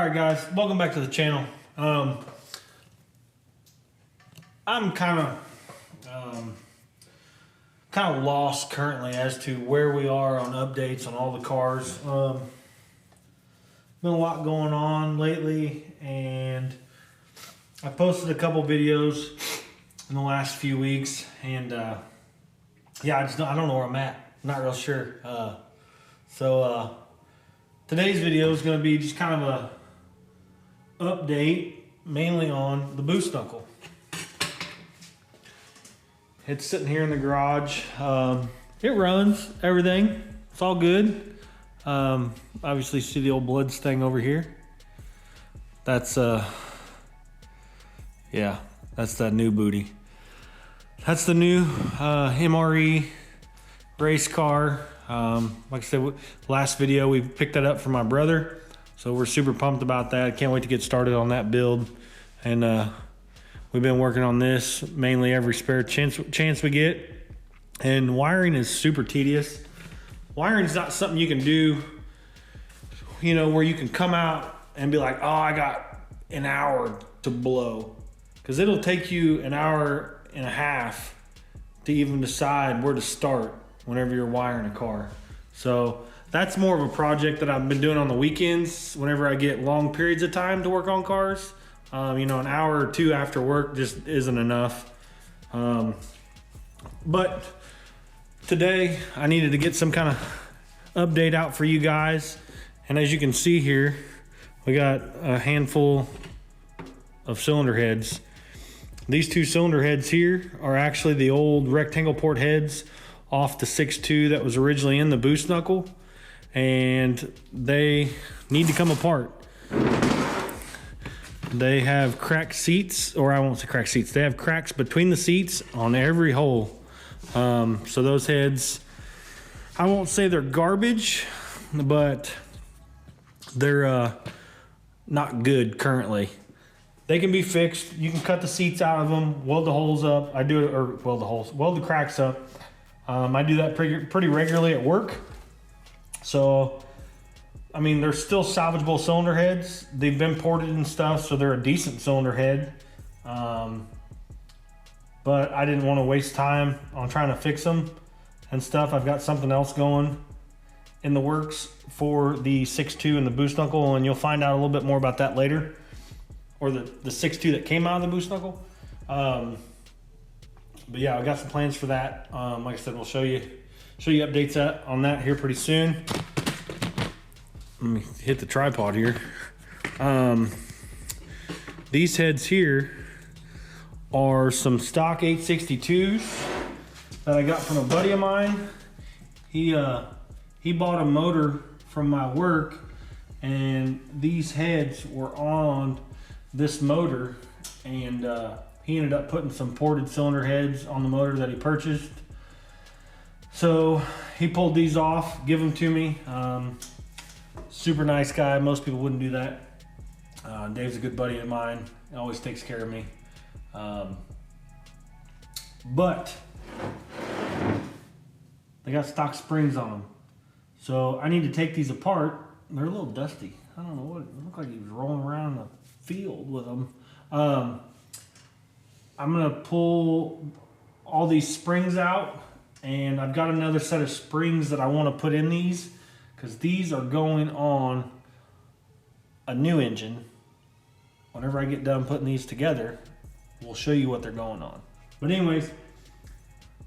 Alright guys, welcome back to the channel. I'm kind of lost currently as to where we are on updates on all the cars. Been a lot going on lately, and I posted a couple videos in the last few weeks, and yeah, I don't know where I'm at. I'm not real sure. So today's video is going to be just kind of a update, mainly on the boost knuckle. It's sitting here in the garage. It runs everything. It's all good. Obviously, see the old blood stain over here. That's yeah, that's that new booty. That's the new MRE race car. Like I said, last video we picked that up for my brother, so we're super pumped about that. Can't wait to get started on that build, and we've been working on this mainly every spare chance we get. And wiring is super tedious. Wiring is not something you can do, you know, where you can come out and be like, oh, I got an hour to blow, because it'll take you an hour and a half to even decide where to start whenever you're wiring a car. So that's more of a project that I've been doing on the weekends whenever I get long periods of time to work on cars. You know, an hour or two after work just isn't enough. But today I needed to get some kind of update out for you guys. And as you can see here, we got a handful of cylinder heads. These two cylinder heads here are actually the old rectangle port heads off the 6.2 that was originally in the boost knuckle, and they need to come apart. They have cracked seats, or I won't say cracked seats, they have cracks between the seats on every hole. So those heads, I won't say they're garbage, but they're not good currently. They can be fixed. You can cut the seats out of them, weld the holes up. I do it, or weld the cracks up. I do that pretty regularly at work. So, I mean, they're still salvageable cylinder heads. They've been ported and stuff, so they're a decent cylinder head. But I didn't want to waste time on trying to fix them and stuff. I've got something else going in the works for the 6.2 and the boost knuckle, and you'll find out a little bit more about that later. Or the 6.2 that came out of the boost knuckle. But yeah, I got some plans for that. Like I said, we'll show you updates on that here pretty soon. Let me hit the tripod here. These heads here are some stock 862s that I got from a buddy of mine. He bought a motor from my work, and these heads were on this motor, and he ended up putting some ported cylinder heads on the motor that he purchased. So he pulled these off, give them to me. Super nice guy. Most people wouldn't do that. Dave's a good buddy of mine. He always takes care of me. But they got stock springs on them. So I need to take these apart. They're a little dusty. I don't know what, it looked like he was rolling around in the field with them. I'm gonna pull all these springs out, and I've got another set of springs that I want to put in these, because these are going on a new engine. Whenever I get done putting these together, we'll show you what they're going on. But anyways,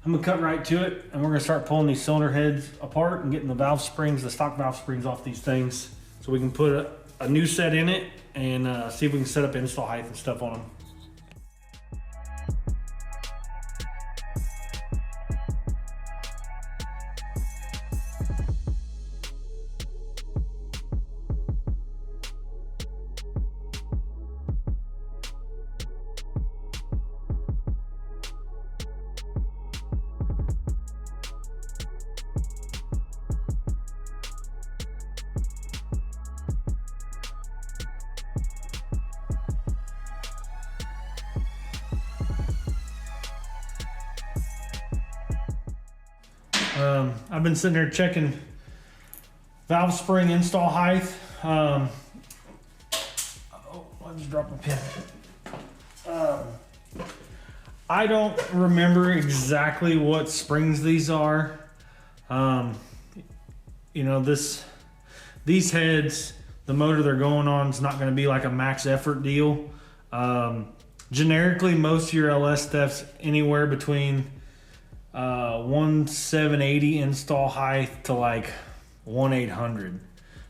I'm gonna cut right to it, and we're gonna start pulling these cylinder heads apart and getting the valve springs, the stock valve springs off these things, so we can put a new set in it and see if we can set up install height and stuff on them. I've been sitting there checking valve spring install height. I just dropped my pen. I don't remember exactly what springs these are. You know, these heads, the motor they're going on is not going to be like a max effort deal. Generically, most of your LS stuff's anywhere between 1,780 install height to like 1,800.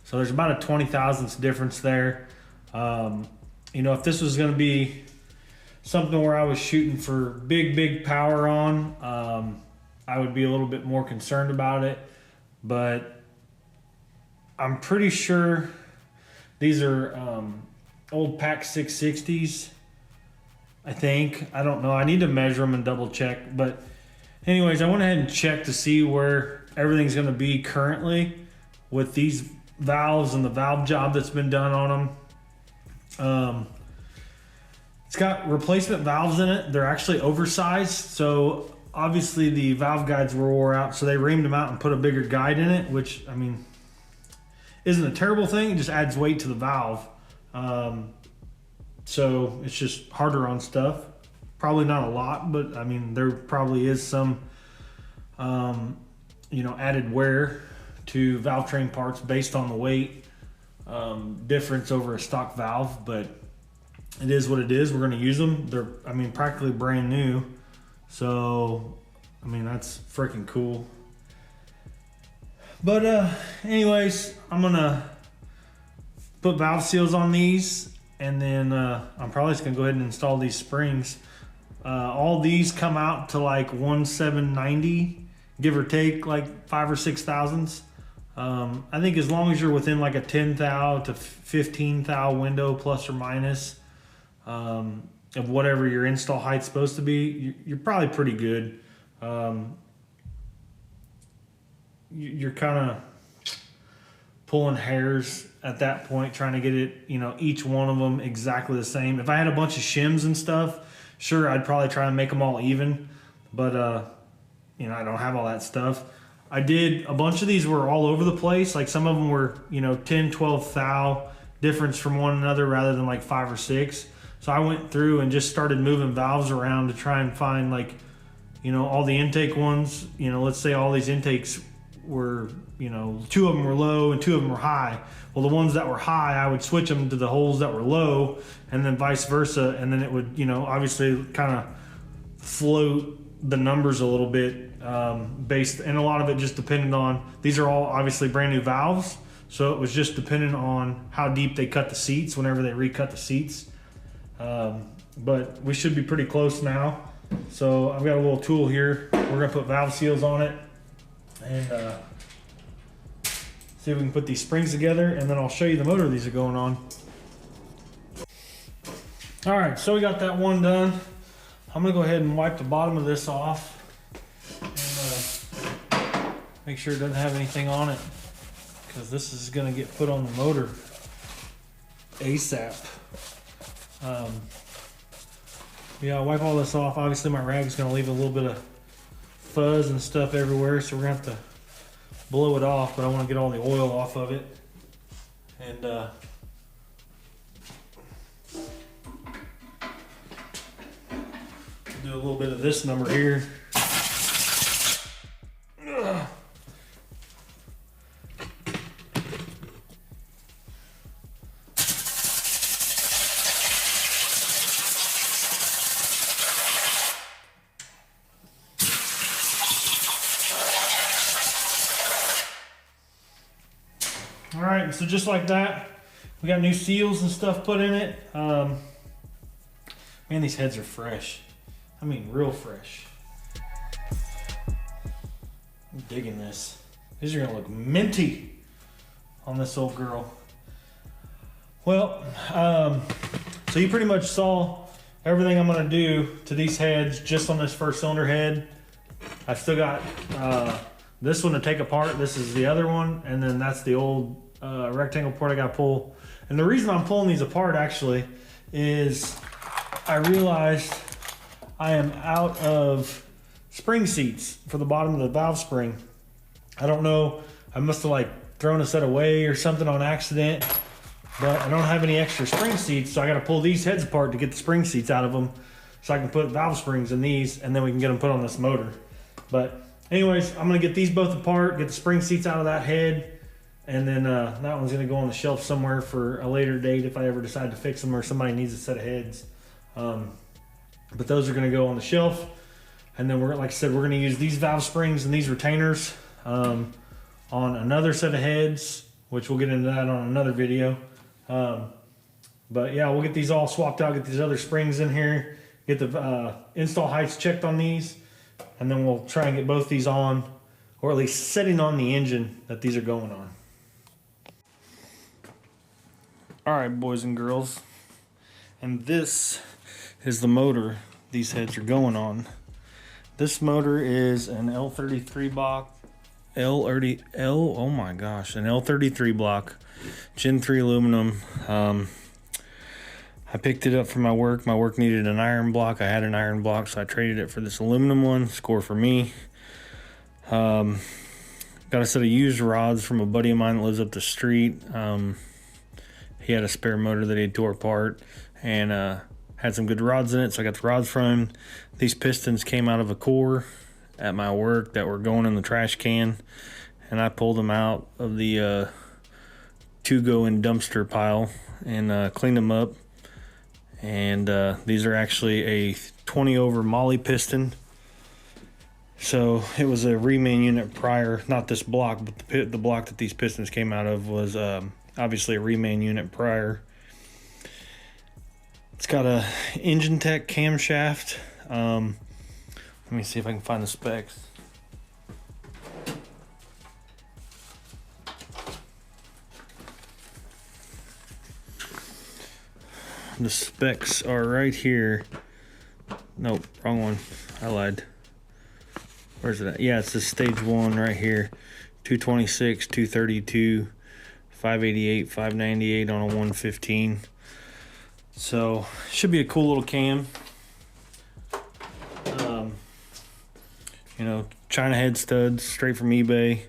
So there's about a 20 thousandths difference there. You know, if this was going to be something where I was shooting for big power on, I would be a little bit more concerned about it. But I'm pretty sure these are old Pack 660s. I think. I don't know. I need to measure them and double check. But anyways, I went ahead and checked to see where everything's going to be currently with these valves and the valve job that's been done on them. It's got replacement valves in it. They're actually oversized. So obviously the valve guides were wore out. So they reamed them out and put a bigger guide in it, which, I mean, isn't a terrible thing. It just adds weight to the valve. So it's just harder on stuff. Probably not a lot, but I mean, there probably is some, you know, added wear to valve train parts based on the weight difference over a stock valve, but it is what it is. We're going to use them. They're, I mean, practically brand new. So, I mean, that's freaking cool. But anyways, I'm going to put valve seals on these. And then I'm probably just gonna go ahead and install these springs. All these come out to like 1,790, give or take like 5 or 6 thousandths. I think as long as you're within like a 10 thou to 15 thou window, plus or minus, of whatever your install height's supposed to be, you're probably pretty good. You're kind of pulling hairs at that point, trying to get it, you know, each one of them exactly the same. If I had a bunch of shims and stuff, sure, I'd probably try and make them all even, but you know, I don't have all that stuff. I did, a bunch of these were all over the place. Like some of them were, you know, 10, 12 thou difference from one another rather than like 5 or 6. So I went through and just started moving valves around to try and find, like, you know, all the intake ones. You know, let's say all these intakes were, you know, 2 of them were low and 2 of them were high. Well, the ones that were high, I would switch them to the holes that were low, and then vice versa. And then it would, you know, obviously kind of float the numbers a little bit based, and a lot of it just depended on, these are all obviously brand new valves. So it was just dependent on how deep they cut the seats whenever they recut the seats. But we should be pretty close now. So I've got a little tool here. We're gonna put valve seals on it and see if we can put these springs together, and then I'll show you the motor these are going on. All right, so we got that one done. I'm gonna go ahead and wipe the bottom of this off and make sure it doesn't have anything on it, because this is gonna get put on the motor ASAP. Yeah, I'll wipe all this off. Obviously my rag's gonna leave a little bit of fuzz and stuff everywhere, so we're gonna have to blow it off, but I want to get all the oil off of it. And do a little bit of this number here. All right, so just like that, we got new seals and stuff put in it. Man, these heads are fresh. I mean, real fresh. I'm digging this. These are gonna look minty on this old girl. Well, so you pretty much saw everything I'm gonna do to these heads just on this first cylinder head. I've still got this one to take apart. This is the other one, and then that's the old rectangle port I gotta pull. And the reason I'm pulling these apart actually is I realized I am out of spring seats for the bottom of the valve spring. I don't know, I must have like thrown a set away or something on accident. but I don't have any extra spring seats, so I got to pull these heads apart to get the spring seats out of them, so I can put valve springs in these, and then we can get them put on this motor. But anyways, I'm gonna get these both apart, get the spring seats out of that head, and then that one's gonna go on the shelf somewhere for a later date if I ever decide to fix them or somebody needs a set of heads. But those are gonna go on the shelf, and then we're, like I said, we're gonna use these valve springs and these retainers on another set of heads, which we'll get into that on another video. But yeah, we'll get these all swapped out, get these other springs in here, get the install heights checked on these, and then we'll try and get both these on, or at least setting on the engine that these are going on. All right, boys and girls, and this is the motor these heads are going on. This motor is an L33 block, an L33 block, Gen 3 aluminum. I picked it up from my work. My work needed an iron block. I had an iron block, so I traded it for this aluminum one. Score for me. Got a set of used rods from a buddy of mine that lives up the street. He had a spare motor that he had tore apart, and had some good rods in it, so I got the rods from him. These pistons came out of a core at my work that were going in the trash can, and I pulled them out of the to-go-in dumpster pile and cleaned them up. And these are actually a 20 over Molly piston. So it was a reman unit prior, not this block, but the block that these pistons came out of was obviously a reman unit prior. It's got a Engine Tech camshaft. Let me see if I can find the specs. The specs are right here. Nope, wrong one. I lied. Where's it at? Yeah, it's the stage 1 right here. 226, 232, 588, 598 on a 115. So, should be a cool little cam. You know, China head studs, straight from eBay.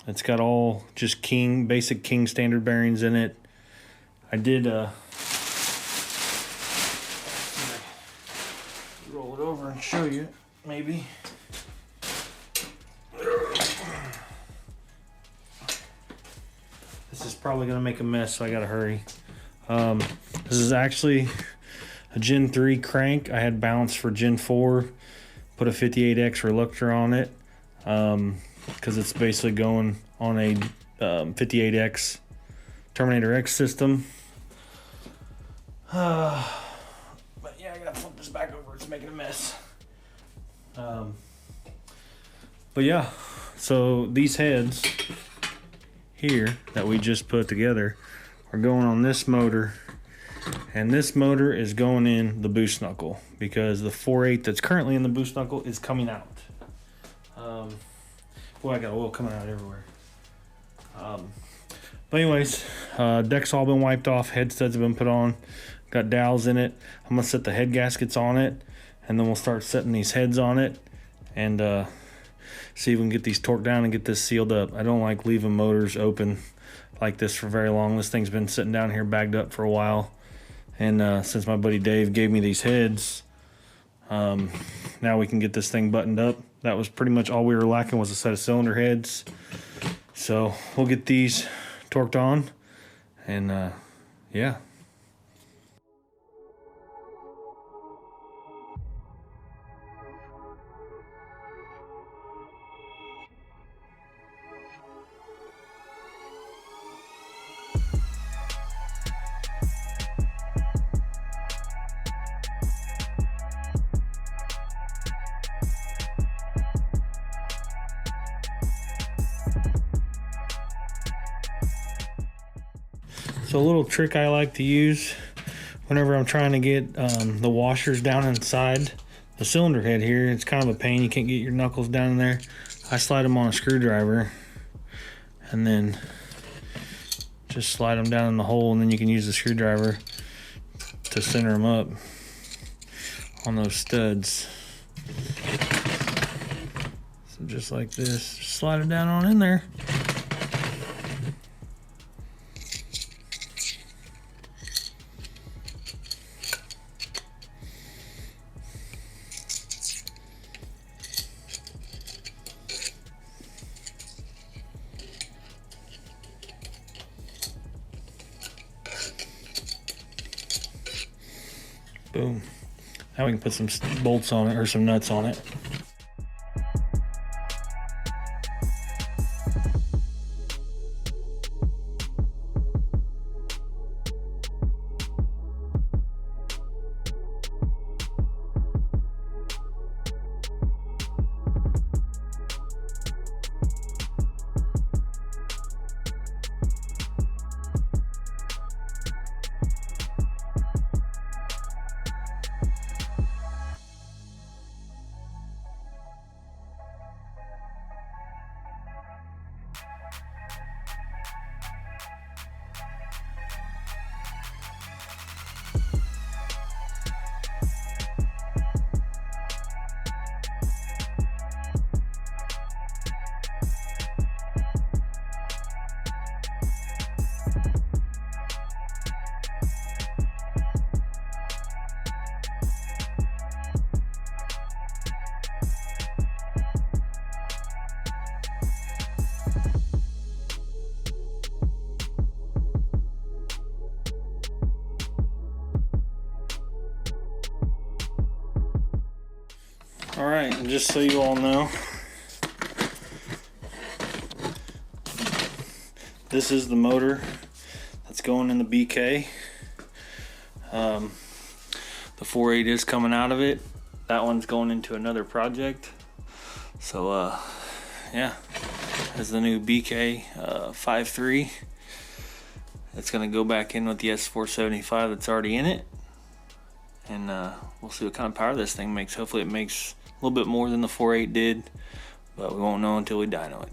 It's got all just basic King standard bearings in it. I did roll it over and show you, maybe. This is probably gonna make a mess, so I gotta hurry. This is actually a Gen 3 crank. I had balance for Gen 4, put a 58X reluctor on it, because it's basically going on a 58X Terminator X system. But yeah, I gotta flip this back over. It's making a mess. But yeah, so these heads here that we just put together are going on this motor, and this motor is going in the boost knuckle because the 4/8 that's currently in the boost knuckle is coming out. Boy, I got oil coming out everywhere. But anyways, deck's all been wiped off, head studs have been put on, got dowels in it. I'm gonna set the head gaskets on it, and then we'll start setting these heads on it, and see if we can get these torqued down and get this sealed up. I don't like leaving motors open like this for very long. This thing's been sitting down here bagged up for a while, and since my buddy Dave gave me these heads, now we can get this thing buttoned up. That was pretty much all we were lacking, was a set of cylinder heads. So we'll get these torqued on, and yeah. So a little trick I like to use whenever I'm trying to get the washers down inside the cylinder head here, it's kind of a pain. You can't get your knuckles down in there. I slide them on a screwdriver and then just slide them down in the hole, and then you can use the screwdriver to center them up on those studs. So just like this, just slide them down on in there. Boom. Now we can put some bolts on it, or some nuts on it. Alright, and just so you all know, this is the motor that's going in the BK. The 4.8 is coming out of it. That one's going into another project. So yeah, there's the new BK 5.3. It's going to go back in with the S475 that's already in it. And we'll see what kind of power this thing makes. Hopefully it makes a little bit more than the 4.8 did, but we won't know until we dyno it.